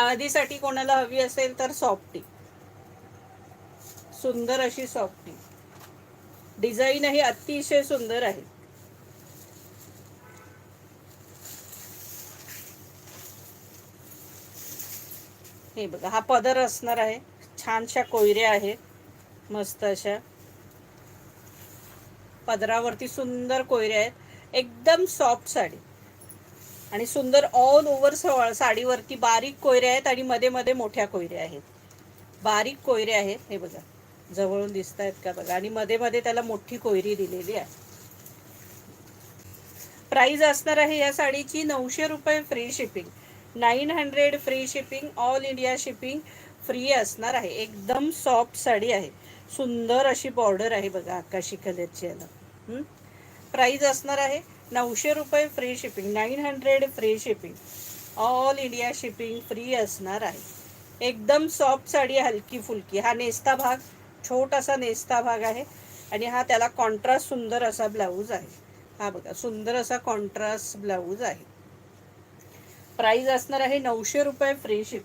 हळदीसाठी कोणाला हवी असेल तर सॉफ्टी, सुंदर अशी सॉफ्टी. डिझाईन ही अतिशय सुंदर आहे. हे बघा, हा पदर असणार आहे. छानशा कोयऱ्या आहेत मस्त अशा. पदरावरती सुंदर कोयऱ्या आहेत. एकदम सॉफ्ट साडी आणि सुंदर ऑल ओव्हर साडीवरती बारीक कोयऱ्या आहेत आणि मध्ये मध्ये मोठ्या कोयऱ्या आहेत. बारीक कोयऱ्या आहेत, हे बघा जवळून दिसत आहेत का बघा. आणि मध्ये मध्ये त्याला मोठी कोयरी दिलेली आहे. प्राइस असणार आहे या साडीची 900 रुपये free shipping. 900 free shipping, all India shipping free असणार आहे. एकदम सॉफ्ट साडी आहे. सुंदर अशी बॉर्डर आहे बघा आकाशी कलरची याला. प्राइस असणार आहे 900 रुपये free shipping. 900 free shipping, all India shipping free असणार आहे. एकदम सॉफ्ट साडी, हलकी फुलकी. हा नेस्ता भाग, छोटासा नेस्ता भाग आहे आणि हा त्याला कॉन्ट्रास्ट सुंदर असा ब्लाऊज आहे. हा बघा सुंदर असा कॉन्ट्रास्ट ब्लाऊज आहे. प्राइस असणार आहे 900 रुपये फ्री शिपिंग.